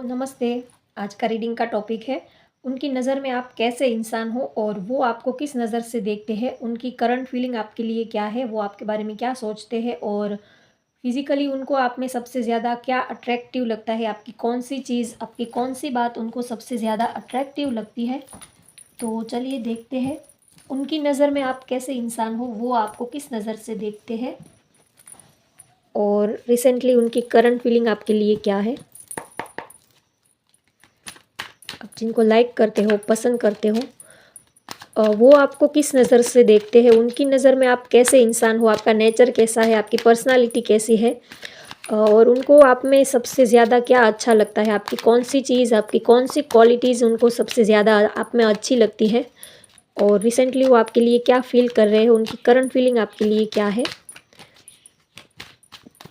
नमस्ते। आज का रीडिंग का टॉपिक है उनकी नज़र में आप कैसे इंसान हो और वो आपको किस नज़र से देखते हैं, उनकी करंट फीलिंग आपके लिए क्या है, वो आपके बारे में क्या सोचते हैं और फिज़िकली उनको आप में सबसे ज़्यादा क्या अट्रैक्टिव लगता है, आपकी कौन-सी चीज़, आपकी कौन-सी बात उनको सबसे ज़्यादा अट्रैक्टिव लगती है। तो चलिए देखते हैं, उनकी नज़र में आप कैसे इंसान हो, वो आपको किस नज़र से देखते हैं और रिसेंटली उनकी करंट फीलिंग आपके लिए क्या है। आप जिनको लाइक करते हो, पसंद करते हो, वो आपको किस नज़र से देखते हैं, उनकी नज़र में आप कैसे इंसान हो, आपका नेचर कैसा है, आपकी पर्सनालिटी कैसी है और उनको आप में सबसे ज़्यादा क्या अच्छा लगता है, आपकी कौन-सी चीज़, आपकी कौन-सी क्वालिटीज़ उनको सबसे ज़्यादा आप में अच्छी लगती है और रिसेंटली वो आपके लिए क्या फ़ील कर रहे हैं, उनकी करंट फीलिंग आपके लिए क्या है।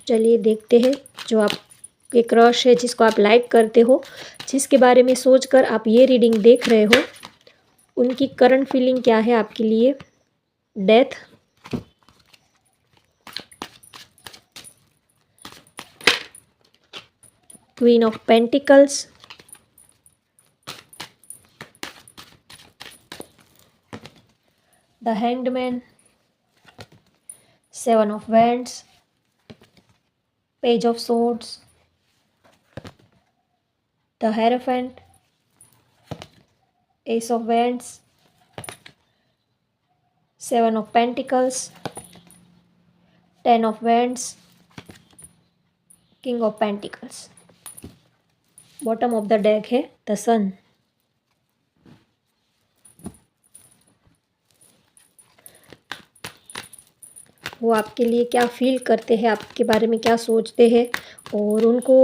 चलिए देखते हैं, जो आपके क्रश है, जिसको आप लाइक करते हो, जिसके बारे में सोचकर आप ये रीडिंग देख रहे हो, उनकी करंट फीलिंग क्या है आपके लिए। Death, queen of pentacles, the hanged man, seven of wands, page of swords, the hierophant, S of wands, seven of pentacles, ten of wands, king of pentacles. Bottom of the deck है the सन। वो आपके लिए क्या feel करते हैं, आपके बारे में क्या सोचते हैं और उनको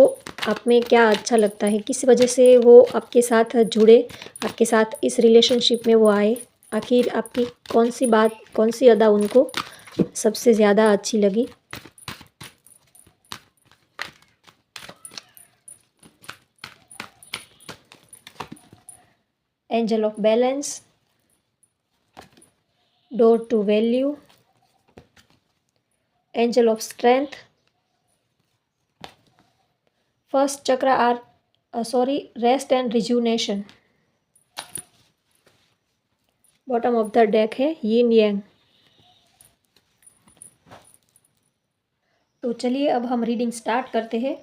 आप में क्या अच्छा लगता है, किस वजह से वो आपके साथ जुड़े, आपके साथ इस रिलेशनशिप में वो आए। आखिर आपकी कौन सी बात, कौन सी अदा उनको सबसे ज़्यादा अच्छी लगी। Angel of balance, door to value, angel of strength, first chakra are rest and rejuvenation. Bottom of the deck है यिन यांग। तो चलिए अब हम रीडिंग स्टार्ट करते हैं।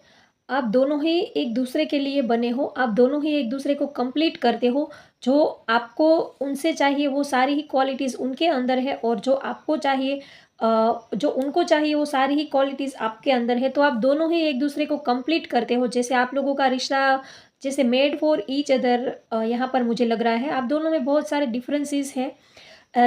आप दोनों ही एक दूसरे के लिए बने हो, आप दोनों ही एक दूसरे को कंप्लीट करते हो। जो आपको उनसे चाहिए वो सारी ही क्वालिटीज़ उनके अंदर है और जो आपको चाहिए जो उनको चाहिए वो सारी ही क्वालिटीज़ आपके अंदर है। तो आप दोनों ही एक दूसरे को कंप्लीट करते हो। जैसे आप लोगों का रिश्ता जैसे मेड फॉर ईच अदर यहाँ पर मुझे लग रहा है। आप दोनों में बहुत सारे डिफरेंसेस है,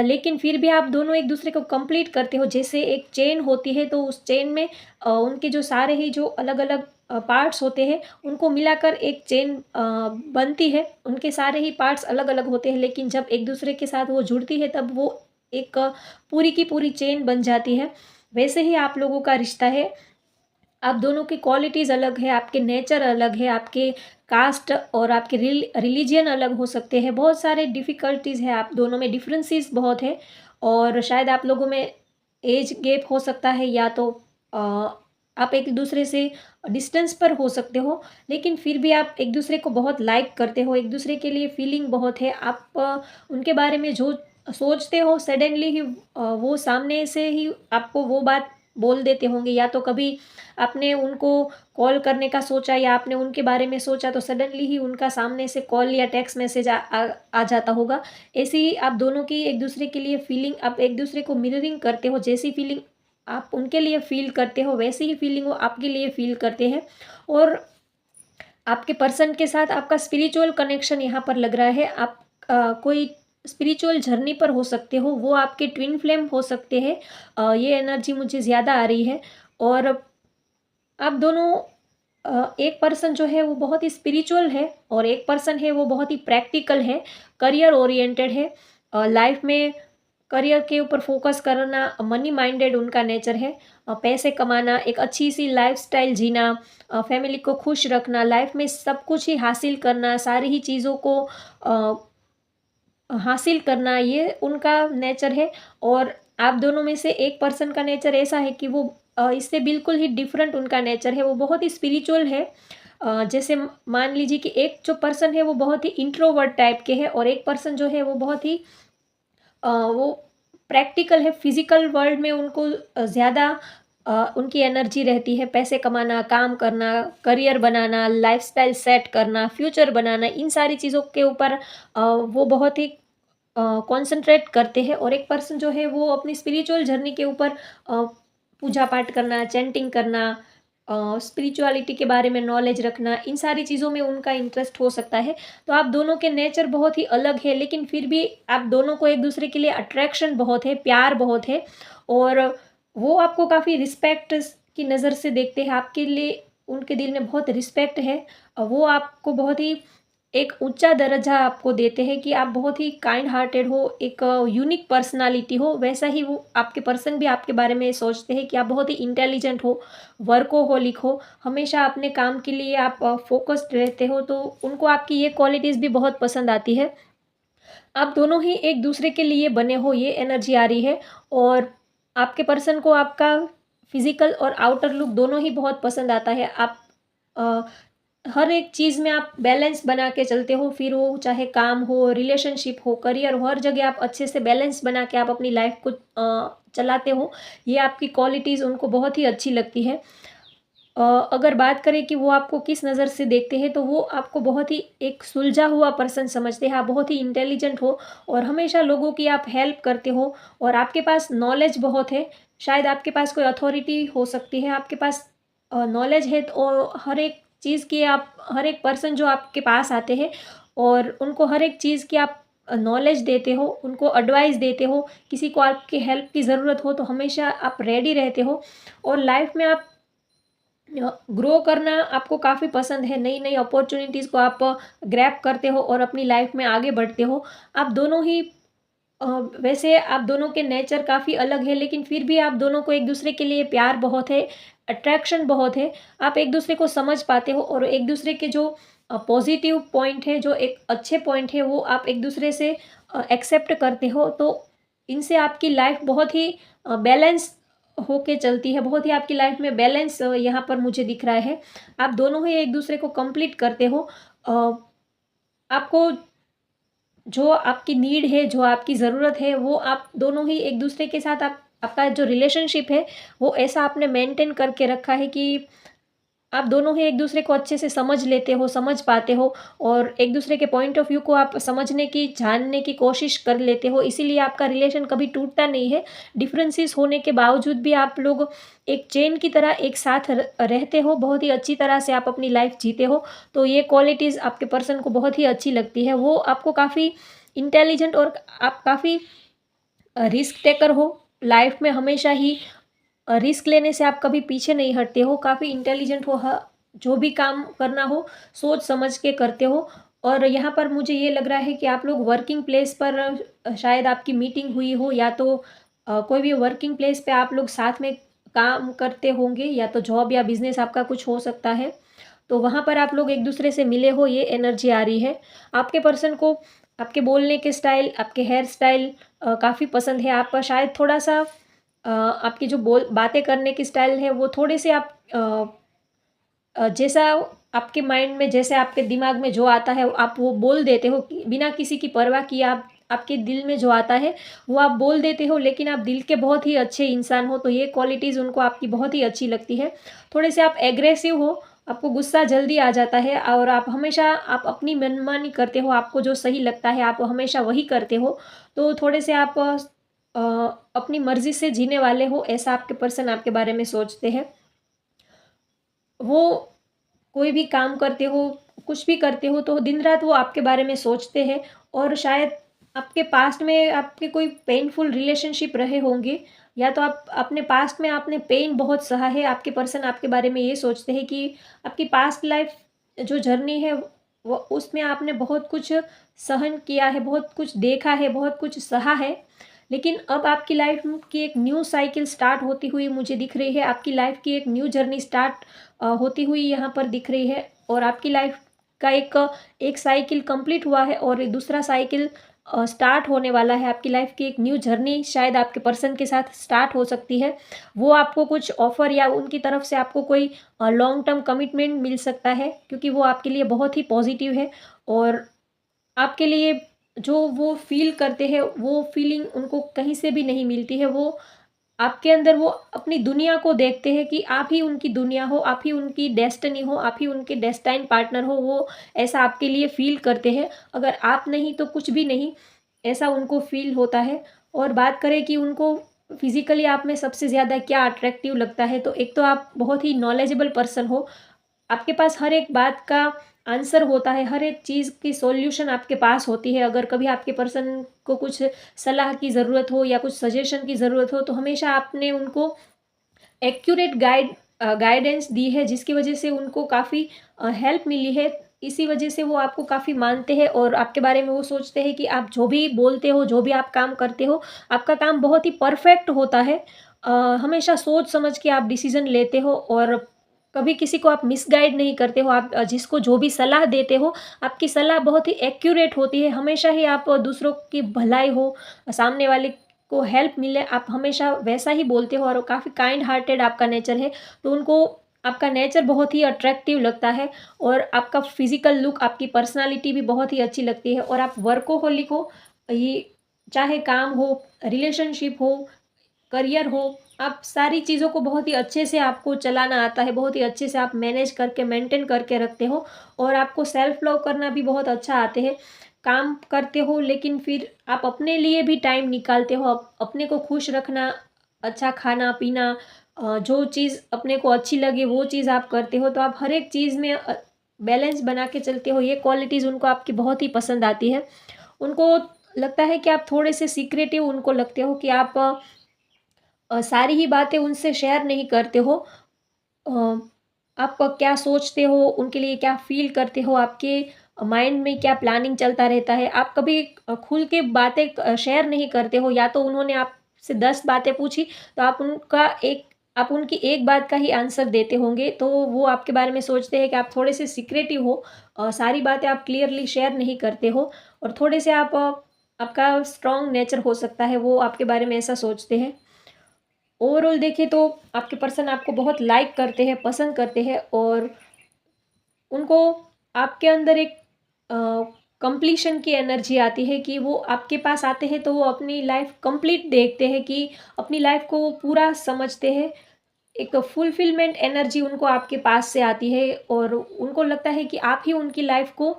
लेकिन फिर भी आप दोनों एक दूसरे को कंप्लीट करते हो। जैसे एक चेन होती है तो उस चेन में उनके जो सारे ही जो अलग-अलग पार्ट्स होते हैं उनको मिलाकर एक चेन बनती है। उनके सारे ही पार्ट्स अलग-अलग होते हैं, लेकिन जब एक दूसरे के साथ वो जुड़ती है तब वो एक पूरी की पूरी चेन बन जाती है। वैसे ही आप लोगों का रिश्ता है। आप दोनों की क्वालिटीज़ अलग है, आपके नेचर अलग है, आपके कास्ट और आपके रिलीजन अलग हो सकते हैं। बहुत सारे डिफ़िकल्टीज़ है, आप दोनों में डिफरेंसेस बहुत है और शायद आप लोगों में एज गैप हो सकता है या तो अ, आप एक दूसरे से डिस्टेंस पर हो सकते हो, लेकिन फिर भी आप एक दूसरे को बहुत लाइक करते हो, एक दूसरे के लिए फीलिंग बहुत है। आप उनके बारे में जो सोचते हो सडनली ही वो सामने से ही आपको वो बात बोल देते होंगे, या तो कभी आपने उनको कॉल करने का सोचा या आपने उनके बारे में सोचा तो सडनली ही उनका सामने से कॉल या टेक्स्ट मैसेज आ जाता होगा। ऐसे ही आप दोनों की एक दूसरे के लिए फीलिंग, आप एक दूसरे को मिररिंग करते हो। जैसी फीलिंग आप उनके लिए फील करते हो वैसी ही फीलिंग वो आपके लिए फील करते हैं और आपके पर्सन के साथ आपका स्पिरिचुअल कनेक्शन यहाँ पर लग रहा है। आप कोई स्पिरिचुअल जर्नी पर हो सकते हो, वो आपके ट्विन फ्लेम हो सकते हैं। ये एनर्जी मुझे ज़्यादा आ रही है और आप दोनों एक पर्सन जो है वो बहुत ही स्पिरिचुअल है और एक पर्सन है वो बहुत ही प्रैक्टिकल है, करियर ओरिएंटेड है। लाइफ में करियर के ऊपर फोकस करना, मनी माइंडेड उनका नेचर है। पैसे कमाना, एक अच्छी सी लाइफस्टाइल जीना, फैमिली को खुश रखना, लाइफ में सब कुछ ही हासिल करना, सारी ही चीज़ों को अ, हासिल करना, ये उनका नेचर है। और आप दोनों में से एक पर्सन का नेचर ऐसा है कि वो इससे बिल्कुल ही डिफरेंट उनका नेचर है, वो बहुत ही स्पिरिचुअल है। जैसे मान लीजिए कि एक जो पर्सन है वो बहुत ही इंट्रोवर्ट टाइप के है और एक पर्सन जो है वो बहुत ही वो प्रैक्टिकल है, फिज़िकल वर्ल्ड में उनको ज़्यादा उनकी एनर्जी रहती है, पैसे कमाना, काम करना, करियर बनाना, लाइफ़स्टाइल सेट करना, फ्यूचर बनाना, इन सारी चीज़ों के ऊपर वो बहुत ही कॉन्संट्रेट करते हैं और एक पर्सन जो है वो अपनी स्पिरिचुअल जर्नी के ऊपर पूजा पाठ करना, चैंटिंग करना, स्पिरिचुअलिटी के बारे में नॉलेज रखना, इन सारी चीज़ों में उनका इंटरेस्ट हो सकता है। तो आप दोनों के नेचर बहुत ही अलग है, लेकिन फिर भी आप दोनों को एक-दूसरे के लिए अट्रैक्शन बहुत है, प्यार बहुत है और वो आपको काफ़ी रिस्पेक्ट की नज़र से देखते हैं, आपके लिए उनके दिल में बहुत रिस्पेक्ट है। वो आपको बहुत ही एक ऊँचा दर्जा आपको देते हैं कि आप बहुत ही काइंड हार्टेड हो, एक यूनिक पर्सनैलिटी हो, वैसा ही वो आपके पर्सन भी आपके बारे में सोचते हैं कि आप बहुत ही इंटेलिजेंट हो, वर्कोहॉलिक हो, हमेशा अपने काम के लिए आप फ़ोकस्ड रहते हो, तो उनको आपकी ये क्वालिटीज़ भी बहुत पसंद आती है। आप दोनों ही एक-दूसरे के लिए बने हो, ये एनर्जी आ रही है और आपके पर्सन को आपका फ़िज़िकल और आउटर लुक दोनों ही बहुत पसंद आता है। आप अ, हर एक चीज़ में आप बैलेंस बना के चलते हो, फिर वो चाहे काम हो, रिलेशनशिप हो, करियर हो, हर जगह आप अच्छे से बैलेंस बना के आप अपनी लाइफ़ को चलाते हो। ये आपकी क्वालिटीज़ उनको बहुत ही अच्छी लगती है। अगर बात करें कि वो आपको किस नज़र से देखते हैं, तो वो आपको बहुत ही एक सुलझा हुआ पर्सन समझते हैं। आप बहुत ही इंटेलिजेंट हो और हमेशा लोगों की आप हेल्प करते हो और आपके पास नॉलेज बहुत है। शायद आपके पास कोई अथॉरिटी हो सकती है, आपके पास नॉलेज है तो हर एक चीज़ की आप हर एक पर्सन जो आपके पास आते हैं और उनको हर एक चीज़ की आप नॉलेज देते हो, उनको एडवाइस देते हो, किसी को आपकी हेल्प की ज़रूरत हो तो हमेशा आप रेडी रहते हो और लाइफ़ में आप ग्रो करना आपको काफ़ी पसंद है, नई-नई अपॉर्च्युनिटीज़ को आप ग्रैब करते हो और अपनी लाइफ़ में आगे बढ़ते हो। आप दोनों ही अ, वैसे आप दोनों के नेचर काफ़ी अलग है, लेकिन फिर भी आप दोनों को एक-दूसरे के लिए प्यार बहुत है, अट्रैक्शन बहुत है। आप एक-दूसरे को समझ पाते हो और एक-दूसरे के जो पॉज़िटिव पॉइंट है, जो एक अच्छे पॉइंट है, वो आप एक-दूसरे से एक्सेप्ट करते हो। तो इनसे आपकी लाइफ़ बहुत ही बैलेंस होके चलती है, बहुत ही आपकी लाइफ़ में बैलेंस यहाँ पर मुझे दिख रहा है। आप दोनों ही एक-दूसरे को कंप्लीट करते हो। अ, आपको जो आपकी नीड है, जो आपकी ज़रूरत है, वो आप दोनों ही एक-दूसरे के साथ आप आपका जो रिलेशनशिप है, वो ऐसा आपने मेंटेन करके रखा है कि आप दोनों ही एक-दूसरे को अच्छे से समझ लेते हो, समझ पाते हो और एक-दूसरे के पॉइंट ऑफ व्यू को आप समझने की, जानने की कोशिश कर लेते हो, इसीलिए आपका रिलेशन कभी टूटता नहीं है। डिफरेंसेस होने के बावजूद भी आप लोग एक चेन की तरह एक साथ रहते हो, बहुत ही अच्छी तरह से आप अपनी लाइफ़ जीते हो, तो ये क्वालिटीज़ आपके पर्सन को बहुत ही अच्छी लगती है। वो आपको काफ़ी इंटेलिजेंट और आप काफ़ी रिस्क टेकर हो, लाइफ़ में हमेशा ही रिस्क लेने से आप कभी पीछे नहीं हटते हो, काफ़ी इंटेलिजेंट हो, जो भी काम करना हो सोच समझ के करते हो और यहाँ पर मुझे ये लग रहा है कि आप लोग वर्किंग प्लेस पर शायद आपकी मीटिंग हुई हो या तो कोई भी वर्किंग प्लेस पे आप लोग साथ में काम करते होंगे या तो जॉब या बिज़नेस आपका कुछ हो सकता है। तो वहाँ पर आप लोग एक-दूसरे से मिले हो, ये एनर्जी आ रही है। आपके पर्सन को आपके बोलने के स्टाइल, आपके हेयर स्टाइल काफ़ी पसंद है। आप शायद थोड़ा-सा आपकी जो बोल बातें करने की स्टाइल है वो थोड़े से आप जैसा आपके माइंड में जैसे आपके दिमाग में जो आता है आप वो बोल देते हो कि बिना किसी की परवाह किए आप आपके दिल में जो आता है वो आप बोल देते हो, लेकिन आप दिल के बहुत ही अच्छे इंसान हो, तो ये क्वालिटीज़ उनको आपकी बहुत ही अच्छी लगती है। थोड़े से आप एग्रेसिव हो, आपको गुस्सा जल्दी आ जाता है और आप हमेशा आप अपनी मनमानी करते हो, आपको जो सही लगता है आप हमेशा वही करते हो। तो थोड़े से आप अपनी मर्ज़ी से जीने वाले हो, ऐसा आपके पर्सन आपके बारे में सोचते हैं। वो कोई भी काम करते हो, कुछ भी करते हो तो दिन-रात वो आपके बारे में सोचते हैं और शायद आपके पास्ट में आपके कोई पेनफुल रिलेशनशिप रहे होंगे या तो आप अपने पास्ट में आपने पेन बहुत सहा है, आपके पर्सन आपके बारे में ये सोचते हैं कि आपकी पास्ट लाइफ जो जर्नी है वो उसमें आपने बहुत कुछ सहन किया है, बहुत कुछ देखा है, बहुत कुछ सहा है। लेकिन अब आपकी लाइफ की एक न्यू साइकिल स्टार्ट होती हुई मुझे दिख रही है, आपकी लाइफ की एक न्यू जर्नी स्टार्ट होती हुई यहाँ पर दिख रही है और आपकी लाइफ का एक एक साइकिल कंप्लीट हुआ है और दूसरा साइकिल स्टार्ट होने वाला है, आपकी लाइफ की एक न्यू जर्नी शायद आपके पर्सन के साथ स्टार्ट हो सकती है। वो आपको कुछ ऑफ़र या उनकी तरफ से आपको कोई लॉन्ग टर्म कमिटमेंट मिल सकता है, क्योंकि वो आपके लिए बहुत ही पॉजिटिव है और आपके लिए जो वो फ़ील करते हैं, वो फ़ीलिंग उनको कहीं से भी नहीं मिलती है। वो आपके अंदर वो अपनी दुनिया को देखते हैं कि आप ही उनकी दुनिया हो, आप ही उनकी डेस्टिनी हो, आप ही उनके डेस्टाइन पार्टनर हो, वो ऐसा आपके लिए फ़ील करते हैं। अगर आप नहीं तो कुछ भी नहीं, ऐसा उनको फ़ील होता है। और बात करें कि उनको फ़िज़िकली आप में सबसे ज़्यादा क्या अट्रैक्टिव लगता है, तो एक तो आप बहुत ही नॉलेजेबल पर्सन हो। आपके पास हर एक बात का आंसर होता है, हर एक चीज़ की सॉल्यूशन आपके पास होती है। अगर कभी आपके पर्सन को कुछ सलाह की ज़रूरत हो या कुछ सजेशन की ज़रूरत हो, तो हमेशा आपने उनको एक्यूरेट गाइडेंस दी है, जिसकी वजह से उनको काफ़ी हेल्प मिली है। इसी वजह से वो आपको काफ़ी मानते हैं और आपके बारे में वो सोचते हैं कि आप जो भी बोलते हो, जो भी आप काम करते हो, आपका काम बहुत ही परफेक्ट होता है। हमेशा सोच समझ के आप डिसीज़न लेते हो और कभी किसी को आप मिसगाइड नहीं करते हो। आप जिसको जो भी सलाह देते हो, आपकी सलाह बहुत ही एक्यूरेट होती है। हमेशा ही आप दूसरों की भलाई हो, सामने वाले को हेल्प मिले, आप हमेशा वैसा ही बोलते हो और काफ़ी काइंड हार्टेड आपका नेचर है। तो उनको आपका नेचर बहुत ही अट्रैक्टिव लगता है और आपका फिज़िकल लुक, आपकी पर्सनैलिटी भी बहुत ही अच्छी लगती है और आप वर्कोहॉलिक हो। ये चाहे काम हो, रिलेशनशिप हो, करियर हो, आप सारी चीज़ों को बहुत ही अच्छे से आपको चलाना आता है, बहुत ही अच्छे से आप मैनेज करके, मेंटेन करके रखते हो और आपको सेल्फ लव करना भी बहुत अच्छा आते हैं। काम करते हो लेकिन फिर आप अपने लिए भी टाइम निकालते हो, अपने को खुश रखना, अच्छा खाना-पीना, जो चीज़ अपने को अच्छी लगे वो चीज़ आप करते हो, तो आप हर एक चीज़ में बैलेंस बना के चलते हो। ये क्वालिटीज़ उनको आपकी बहुत ही पसंद आती है। उनको लगता है कि आप थोड़े से सीक्रेटिव उनको लगते हो कि आप सारी ही बातें उनसे शेयर नहीं करते हो। अ, आप क्या सोचते हो, उनके लिए क्या फ़ील करते हो, आपके माइंड में क्या प्लानिंग चलता रहता है, आप कभी खुल के बातें शेयर नहीं करते हो। या तो उन्होंने आपसे 10 बातें पूछी, तो आप उनकी एक बात का ही आंसर देते होंगे, तो वो आपके बारे में सोचते हैं कि आप थोड़े से सीक्रेटिव हो। सारी बातें आप क्लियरली शेयर नहीं करते हो और थोड़े से आपका स्ट्रॉन्ग नेचर हो सकता है, वो आपके बारे में ऐसा सोचते हैं। ओवरऑल देखें तो आपके पर्सन आपको बहुत लाइक करते हैं, पसंद करते हैं और उनको आपके अंदर एक कंप्लीशन की एनर्जी आती है कि वो आपके पास आते हैं तो वो अपनी लाइफ कंप्लीट देखते हैं, कि अपनी लाइफ को वो पूरा समझते हैं। एक फुलफिलमेंट एनर्जी उनको आपके पास से आती है और उनको लगता है कि आप ही उनकी लाइफ को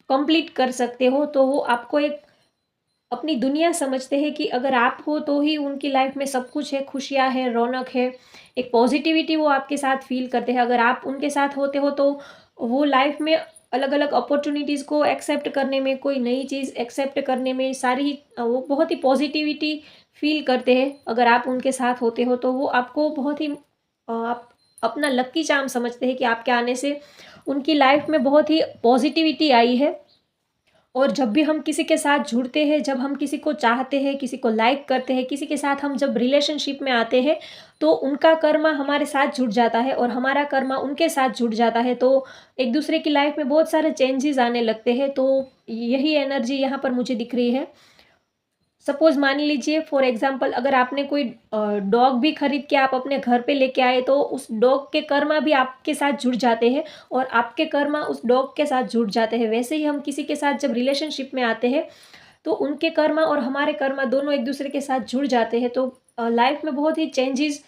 कंप्लीट कर सकते हो। तो वो आपको एक अपनी दुनिया समझते हैं कि अगर आप हो तो ही उनकी लाइफ में सब कुछ है, खुशियाँ हैं, रौनक है, एक पॉजिटिविटी वो आपके साथ फ़ील करते हैं। अगर आप उनके साथ होते हो तो वो लाइफ में अलग-अलग अपॉर्च्युनिटीज़ को एक्सेप्ट करने में, कोई नई चीज़ एक्सेप्ट करने में वो बहुत ही पॉजिटिविटी फ़ील करते हैं। अगर आप उनके साथ होते हो तो वो आपको बहुत ही आप अपना लकी चार्म समझते हैं कि आपके आने से उनकी लाइफ में बहुत ही पॉजिटिविटी आई है। और जब भी हम किसी के साथ जुड़ते हैं, जब हम किसी को चाहते हैं, किसी को लाइक करते हैं, किसी के साथ हम जब रिलेशनशिप में आते हैं, तो उनका कर्मा हमारे साथ जुड़ जाता है और हमारा कर्मा उनके साथ जुड़ जाता है। तो एक दूसरे की लाइफ में बहुत सारे चेंजेस आने लगते हैं। तो यही एनर्जी यहाँ पर मुझे दिख रही है। सपोज़ मान लीजिए फॉर एग्ज़ाम्पल, अगर आपने कोई डॉग भी खरीद के आप अपने घर पे लेके आए, तो उस डॉग के कर्मा भी आपके साथ जुड़ जाते हैं और आपके कर्मा उस डॉग के साथ जुड़ जाते हैं। वैसे ही हम किसी के साथ जब रिलेशनशिप में आते हैं, तो उनके कर्मा और हमारे कर्मा दोनों एक दूसरे के साथ जुड़ जाते हैं। तो लाइफ में बहुत ही चेंजेस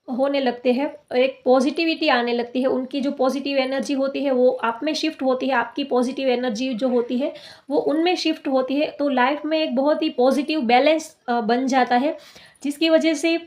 होने लगते हैं, एक पॉजिटिविटी आने लगती है। उनकी जो पॉजिटिव एनर्जी होती है वो आप में शिफ्ट होती है, आपकी पॉजिटिव एनर्जी जो होती है वो उनमें शिफ्ट होती है। तो लाइफ में एक बहुत ही पॉजिटिव बैलेंस बन जाता है, जिसकी वजह से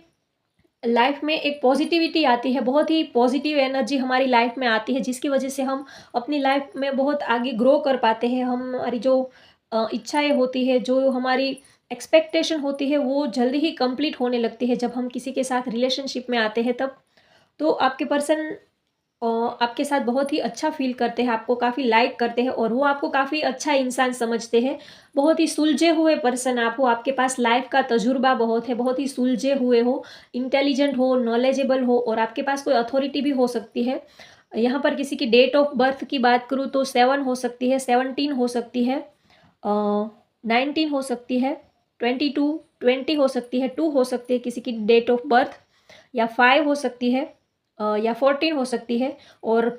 लाइफ में एक पॉजिटिविटी आती है, बहुत ही पॉजिटिव एनर्जी हमारी लाइफ में आती है, जिसकी वजह से हम अपनी लाइफ में बहुत आगे ग्रो कर पाते हैं। हमारी जो इच्छाएँ होती है, जो हमारी एक्सपेक्टेशन होती है, वो जल्दी ही कंप्लीट होने लगती है जब हम किसी के साथ रिलेशनशिप में आते हैं तब। तो आपके पर्सन आपके साथ बहुत ही अच्छा फ़ील करते हैं, आपको काफ़ी लाइक करते हैं और वो आपको काफ़ी अच्छा इंसान समझते हैं। बहुत ही सुलझे हुए पर्सन आप हो, आपके पास लाइफ़ का तजुर्बा बहुत है, बहुत ही सुलझे हुए हो, इंटेलिजेंट हो, नॉलेजेबल हो और आपके पास कोई अथॉरिटी भी हो सकती है। यहाँ पर किसी की डेट ऑफ बर्थ की बात करूँ तो 7 हो सकती है, 17 हो सकती है। 19 हो सकती है, 22, 20 हो सकती है, 2 हो सकती है किसी की डेट ऑफ बर्थ, या 5 हो सकती है, या 14 हो सकती है। और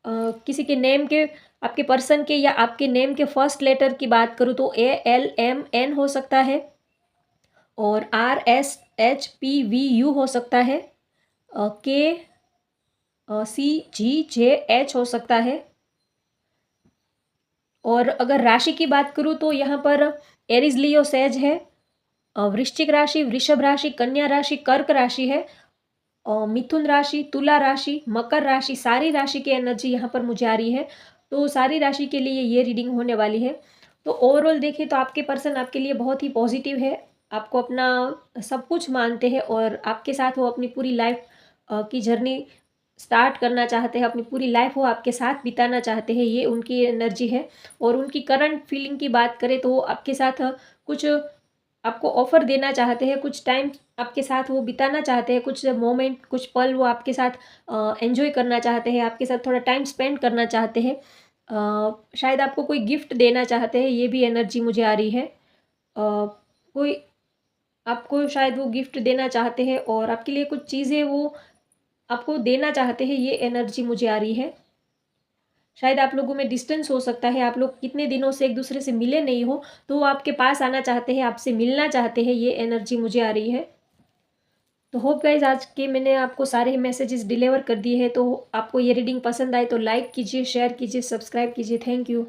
किसी के नेम के, आपके पर्सन के या आपके नेम के फर्स्ट लेटर की बात करूँ तो ALMN हो सकता है, और RSHPVU हो सकता है, KCGJH हो सकता है। और अगर राशि की बात करूँ तो यहाँ पर एरीज लियो सेज है, वृश्चिक राशि, वृषभ राशि, कन्या राशि, कर्क राशि है, मिथुन राशि, तुला राशि, मकर राशि, सारी राशि की एनर्जी यहाँ पर मुझे आ रही है। तो सारी राशि के लिए ये रीडिंग होने वाली है। तो ओवरऑल देखें तो आपके पर्सन आपके लिए बहुत ही पॉजिटिव है, आपको अपना सब कुछ मानते हैं, और आपके साथ वो अपनी पूरी लाइफ की जर्नी स्टार्ट करना चाहते हैं, अपनी पूरी लाइफ वो आपके साथ बिताना चाहते हैं, ये उनकी एनर्जी है। और उनकी करंट फीलिंग की बात करें तो वो आपके साथ कुछ आपको ऑफर देना चाहते हैं, कुछ टाइम आपके साथ वो बिताना चाहते हैं, कुछ मोमेंट, कुछ पल वो आपके साथ एंजॉय करना चाहते हैं, आपके साथ थोड़ा टाइम स्पेंड करना चाहते हैं। शायद आपको कोई गिफ्ट देना चाहते हैं, ये भी एनर्जी मुझे आ रही है। कोई आपको शायद वो गिफ्ट देना चाहते हैं, और आपके लिए कुछ चीज़ें वो आपको देना चाहते हैं, ये एनर्जी मुझे आ रही है। शायद आप लोगों में डिस्टेंस हो सकता है, आप लोग कितने दिनों से एक दूसरे से मिले नहीं हो, तो वो आपके पास आना चाहते हैं, आपसे मिलना चाहते हैं, ये एनर्जी मुझे आ रही है। तो होप गाइज आज के मैंने आपको सारे मैसेजेस डिलीवर कर दिए हैं। तो आपको ये रीडिंग पसंद आए तो लाइक कीजिए, शेयर कीजिए, सब्सक्राइब कीजिए। Thank you.